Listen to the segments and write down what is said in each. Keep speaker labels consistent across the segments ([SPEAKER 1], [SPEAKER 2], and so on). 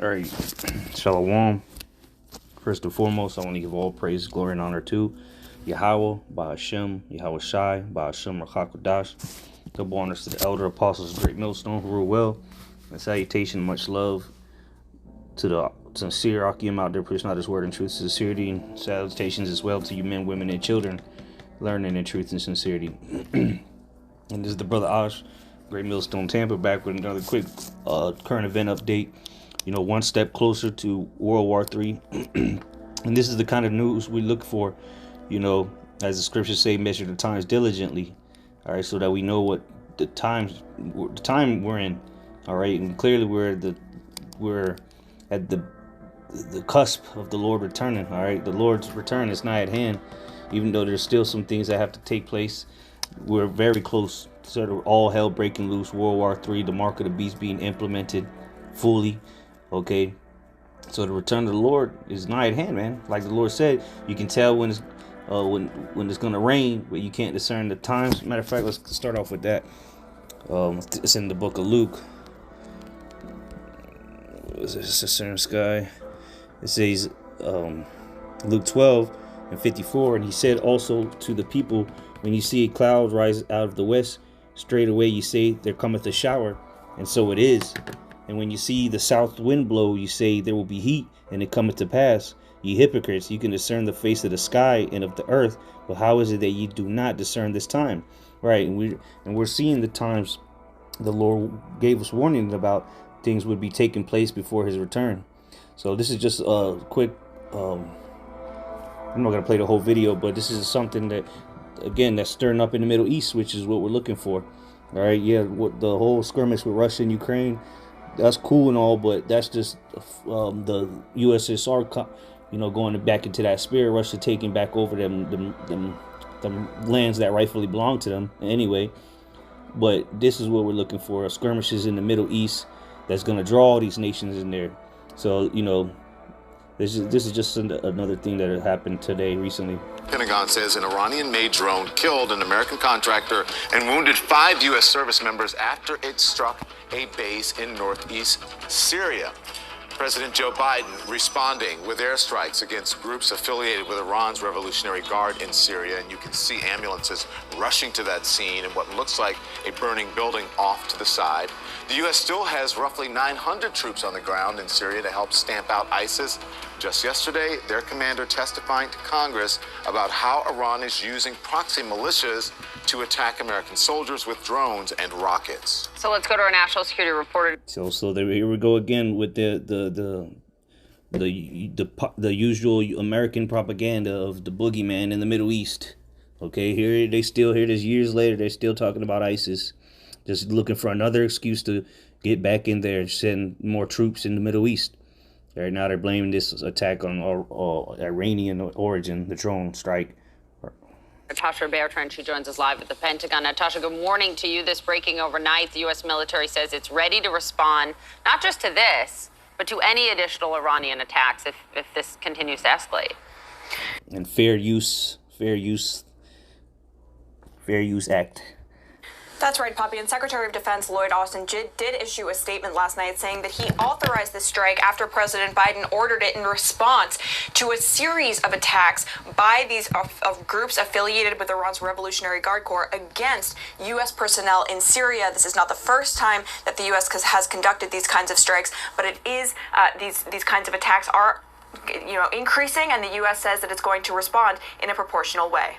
[SPEAKER 1] All right, Shalom. First and foremost, I want to give all praise, glory, and honor to Yahweh, Ba'ashem, Yahweh Shai, Ba'ashem, Rachakodash. Double honors to the elder apostles of Great Millstone who rule well. And salutation, much love to the sincere Akim out there preaching out his word in truth, sincerity, and salutations as well to you men, women, and children learning in truth and sincerity. And this is the brother Ash, Great Millstone Tampa, back with another quick current event update. You know, one step closer to World War III. And this is the kind of news we look for, you know, as the scriptures say, measure the times diligently. All right, so that we know what the time we're in. All right, and clearly we're at the cusp of the Lord returning. All right, the Lord's return is nigh at hand, even though there's still some things that have to take place. We're very close to sort of all hell breaking loose, World War III, the mark of the beast being implemented fully. Okay, so the return of the Lord is nigh at hand, man. Like the Lord said, you can tell when it's going to rain, but you can't discern the times. Matter of fact, let's start off with that. It's in the book of Luke. It's a certain sky. It says Luke 12:54, and he said also to the people, when you see a cloud rise out of the west, straightway you say, there cometh a shower, and so it is. And when you see the south wind blow, you say, there will be heat, and it cometh to pass. Ye hypocrites, you can discern the face of the sky and of the earth, but how is it that ye do not discern this time? Right, and we're seeing the times the Lord gave us warning about things would be taking place before his return. So this is just a quick, I'm not going to play the whole video, but this is something that, again, that's stirring up in the Middle East, which is what we're looking for. All right, yeah, what the whole skirmish with Russia and Ukraine, that's cool and all, but that's just the USSR, going back into that spirit. Russia taking back over them lands that rightfully belong to them anyway. But this is what we're looking for: skirmishes in the Middle East that's going to draw all these nations in there. So this is just another thing that happened today recently.
[SPEAKER 2] Pentagon says an Iranian-made drone killed an American contractor and wounded 5 U.S. service members after it struck a base in northeast Syria. President Joe Biden responding with airstrikes against groups affiliated with Iran's Revolutionary Guard in Syria. And you can see ambulances rushing to that scene in what looks like a burning building off to the side. The U.S. still has roughly 900 troops on the ground in Syria to help stamp out ISIS. Just yesterday, their commander testifying to Congress about how Iran is using proxy militias to attack American soldiers with drones and rockets.
[SPEAKER 3] So let's go to our national security reporter.
[SPEAKER 1] So here we go again with the usual American propaganda of the boogeyman in the Middle East. Okay, here this years later, they're still talking about ISIS, just looking for another excuse to get back in there and send more troops in the Middle East. Right now, they're blaming this attack on Iranian origin, the drone strike.
[SPEAKER 3] Natasha Bertrand, she joins us live at the Pentagon. Natasha, good morning to you. This breaking overnight, the U.S. military says it's ready to respond, not just to this, but to any additional Iranian attacks if this continues to escalate.
[SPEAKER 1] And Fair Use Act.
[SPEAKER 4] That's right, Poppy. And Secretary of Defense Lloyd Austin did issue a statement last night saying that he authorized the strike after President Biden ordered it in response to a series of attacks by these of groups affiliated with Iran's Revolutionary Guard Corps against U.S. personnel in Syria. This is not the first time that the U.S. has conducted these kinds of strikes, but it is these kinds of attacks are increasing, and the U.S. says that it's going to respond in a proportional way.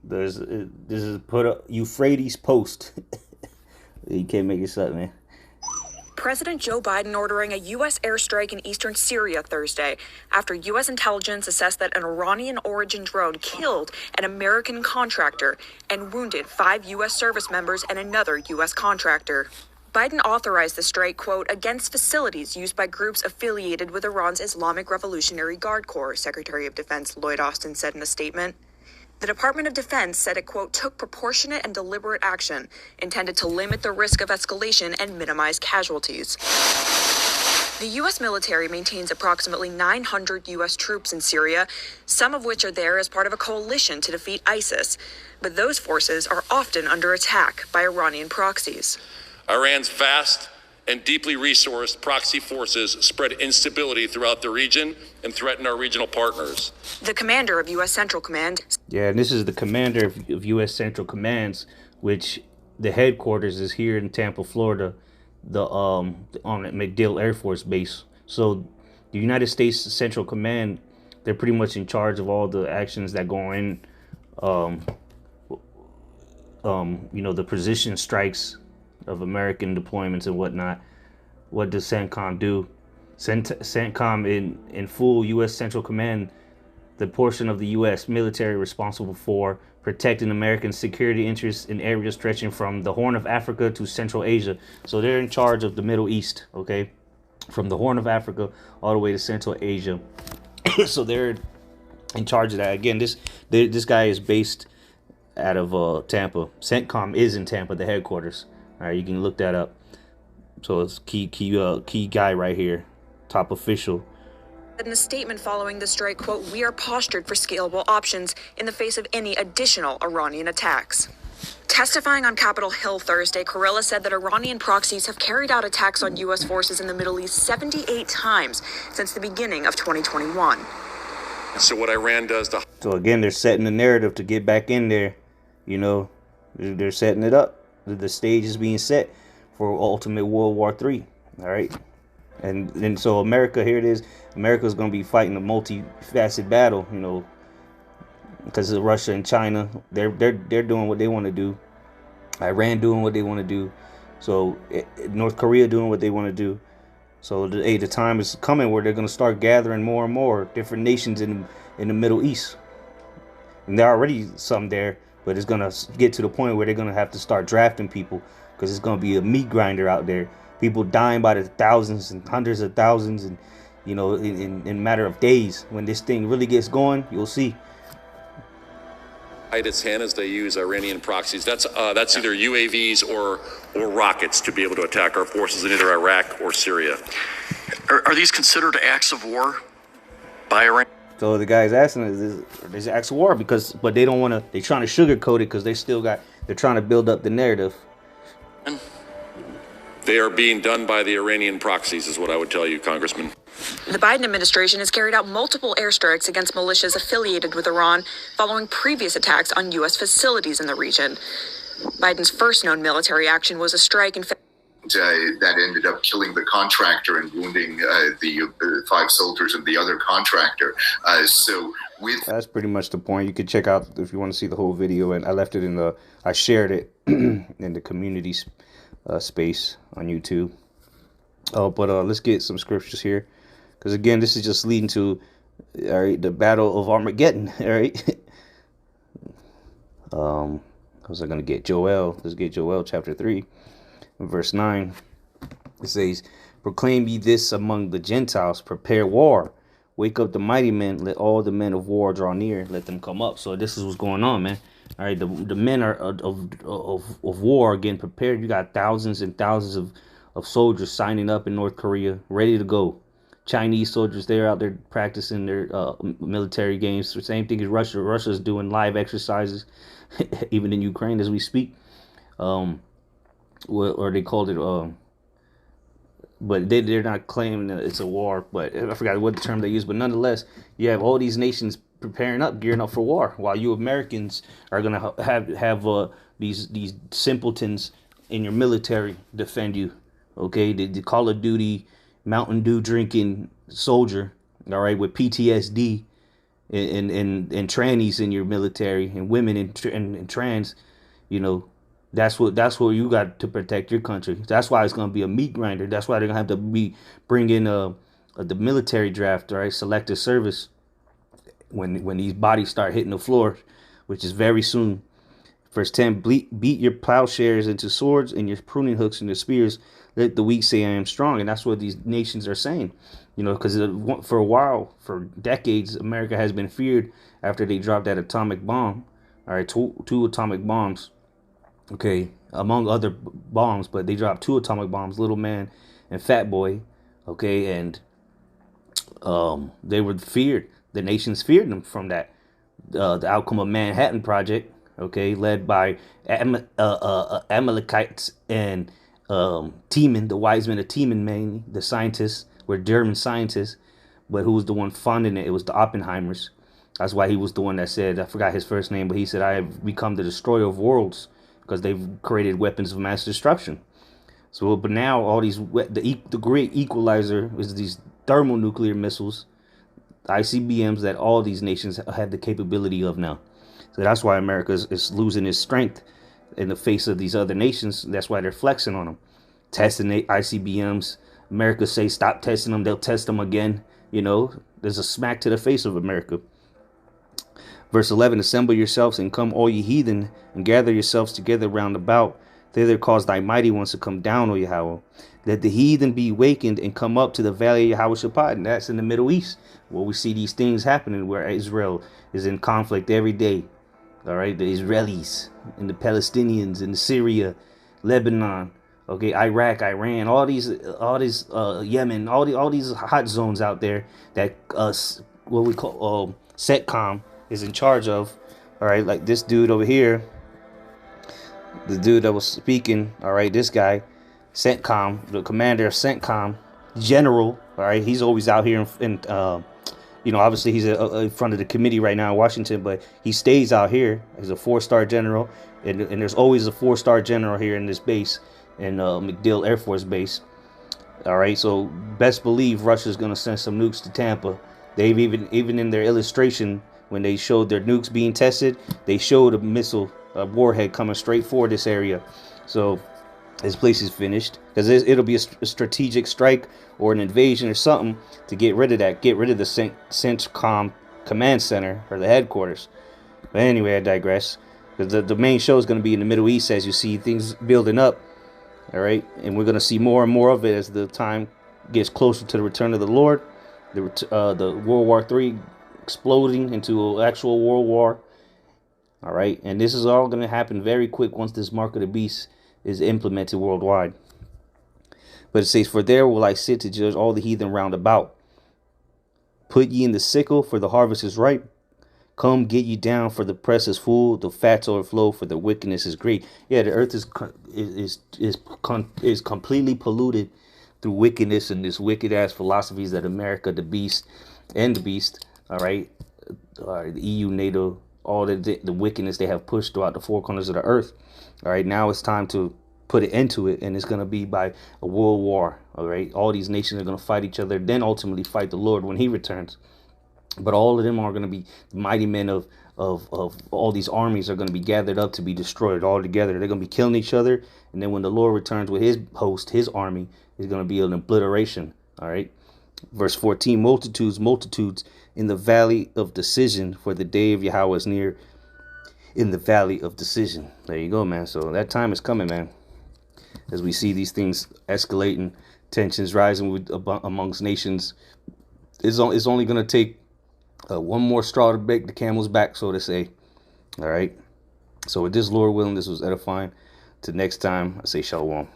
[SPEAKER 1] This is put up Euphrates Post. You can't make this up, man.
[SPEAKER 4] President Joe Biden ordering a U.S. airstrike in eastern Syria Thursday after U.S. intelligence assessed that an Iranian-origin drone killed an American contractor and wounded 5 U.S. service members and another U.S. contractor. Biden authorized the strike, quote, against facilities used by groups affiliated with Iran's Islamic Revolutionary Guard Corps, Secretary of Defense Lloyd Austin said in a statement. The Department of Defense said it, quote, took proportionate and deliberate action intended to limit the risk of escalation and minimize casualties. The U.S. military maintains approximately 900 U.S. troops in Syria, some of which are there as part of a coalition to defeat ISIS. But those forces are often under attack by Iranian proxies.
[SPEAKER 5] Iran's vast and deeply resourced proxy forces spread instability throughout the region and threaten our regional partners.
[SPEAKER 4] The commander of U.S. Central Command.
[SPEAKER 1] Yeah, and this is the commander of U.S. Central Commands, which the headquarters is here in Tampa, Florida, on MacDill Air Force Base. So the United States Central Command, they're pretty much in charge of all the actions that go in, the precision strikes of American deployments and whatnot. What does CENTCOM do? CENTCOM in full U.S. Central Command, the portion of the U.S. military responsible for protecting American security interests in areas stretching from the Horn of Africa to Central Asia. So they're in charge of the Middle East, okay? From the Horn of Africa all the way to Central Asia. So they're in charge of that. Again, this guy is based out of Tampa. CENTCOM is in Tampa, the headquarters. All right, you can look that up. So it's key guy right here, top official.
[SPEAKER 4] In a statement following the strike, quote, "We are postured for scalable options in the face of any additional Iranian attacks." Testifying on Capitol Hill Thursday, Kurilla said that Iranian proxies have carried out attacks on U.S. forces in the Middle East 78 times since the beginning of 2021.
[SPEAKER 5] So what Iran does to...
[SPEAKER 1] So again, they're setting the narrative to get back in there. You know, they're setting it up. The stage is being set for ultimate World War III. All right. And so America, here it is. America's going to be fighting a multifaceted battle, you know, because of Russia and China. They're doing what they want to do. Iran doing what they want to do. So North Korea doing what they want to do. So the time is coming where they're going to start gathering more and more different nations in the Middle East. And there are already some there, but it's going to get to the point where they're going to have to start drafting people, because it's going to be a meat grinder out there. People dying by the thousands and hundreds of thousands, and you know, in a matter of days. When this thing really gets going, you'll see.
[SPEAKER 5] Its hand as they use Iranian proxies. That's either UAVs or rockets to be able to attack our forces in either Iraq or Syria.
[SPEAKER 6] Are these considered acts of war by Iran?
[SPEAKER 1] So the guy's asking, is this acts of war? But they don't want to. They're trying to sugarcoat it because they're trying to build up the narrative.
[SPEAKER 5] They are being done by the Iranian proxies, is what I would tell you, Congressman.
[SPEAKER 4] The Biden administration has carried out multiple airstrikes against militias affiliated with Iran following previous attacks on U.S. facilities in the region. Biden's first known military action was a strike in
[SPEAKER 7] that ended up killing the contractor and wounding the 5 soldiers and the other contractor. That's
[SPEAKER 1] pretty much the point. You can check out if you want to see the whole video, and I shared it in the community space on YouTube. But let's get some scriptures here, because again, this is just leading to the battle of Armageddon. All right. What was I gonna get? Joel. Let's get Joel chapter 3, verse 9. It says, "Proclaim ye this among the Gentiles, prepare war. Wake up the mighty men, let all the men of war draw near, let them come up." So this is what's going on, man. All right, the men are of war are getting prepared. You got thousands and thousands of soldiers signing up in North Korea, ready to go. Chinese soldiers, they're out there practicing their military games. The same thing as Russia. Russia's doing live exercises, even in Ukraine as we speak. Or they called it, but they're not claiming that it's a war. But I forgot what the term they use. But nonetheless, you have all these nations preparing up, gearing up for war, while you Americans are gonna have these simpletons in your military defend you. Okay, the Call of Duty Mountain Dew drinking soldier, all right, with PTSD and trannies in your military, and women and trans, you know, that's what you got to protect your country. That's why it's gonna be a meat grinder. That's why they're gonna have to bring in the military draft, all right, selective service, when these bodies start hitting the floor, which is very soon. Verse 10, beat your plowshares into swords and your pruning hooks into spears. Let the weak say I am strong. And that's what these nations are saying, you know, because for a while, for decades, America has been feared after they dropped that atomic bomb. All right, two atomic bombs, okay, among other bombs, but they dropped 2 atomic bombs, Little Man and Fat Boy, okay, and they were feared. The nations feared them from that. The outcome of Manhattan Project, okay, led by Amalekites and Teeman, the wise men of Teeman, mainly the scientists were German scientists, but who was the one funding it? It was the Oppenheimers. That's why he was the one that said, I forgot his first name, but he said, I have become the destroyer of worlds because they've created weapons of mass destruction. So, but now all these, the great equalizer is these thermonuclear missiles, ICBMs, that all these nations have the capability of now. So that's why America is losing its strength in the face of these other nations. That's why they're flexing on them, testing the ICBMs. America say stop testing them, they'll test them again. You know, there's a smack to the face of America. Verse 11, assemble yourselves and come all ye heathen, and gather yourselves together round about. Thither cause thy mighty ones to come down, O Yahweh. Let the heathen be wakened and come up to the valley of Yahweh Shaphat. And that's in the Middle East, where we see these things happening, where Israel is in conflict every day. All right, the Israelis and the Palestinians and Syria, Lebanon, okay, Iraq, Iran, all these Yemen, all these hot zones out there that what we call SETCOM is in charge of. All right, like this dude over here, the dude that was speaking. All right, this guy, CENTCOM, the commander of CENTCOM, general. All right, he's always out here in you know, obviously he's in front of the committee right now in Washington, but he stays out here as a 4-star general, and there's always a 4-star general here in this base, in MacDill Air Force Base. All right, so best believe Russia's gonna send some nukes to Tampa. They've even in their illustration when they showed their nukes being tested, they showed a missile, a warhead coming straight for this area. So this place is finished, because it'll be a strategic strike or an invasion or something to get rid of that, get rid of the CENTCOM command center or the headquarters. But anyway, I digress. The main show is going to be in the Middle East, as you see things building up. All right, and we're going to see more and more of it as the time gets closer to the return of the Lord. The World War III exploding into an actual world war. All right, and this is all going to happen very quick once this mark of the beast is implemented worldwide. But it says, for there will I sit to judge all the heathen round about. Put ye in the sickle, for the harvest is ripe. Come, get ye down, for the press is full, the fats overflow, for the wickedness is great. Yeah, the earth is completely polluted through wickedness and this wicked ass philosophies that America, the beast, and the beast, all right, the EU, NATO, all the wickedness they have pushed throughout the 4 corners of the earth. All right, now it's time to put it into it, and it's going to be by a world war. All right, all these nations are going to fight each other, then ultimately fight the Lord when he returns. But all of them are going to be the mighty men of all these armies are going to be gathered up to be destroyed all together. They're going to be killing each other, and then when the Lord returns with his host, his army, is going to be an obliteration. All right, verse 14, multitudes in the valley of decision, for the day of Yahweh is near. In the valley of decision. There you go, man. So that time is coming, man. As we see these things escalating, tensions rising amongst nations, it's only going to take one more straw to break the camel's back, so to say. All right. So with this, Lord willing, this was edifying. Till next time, I say shalom.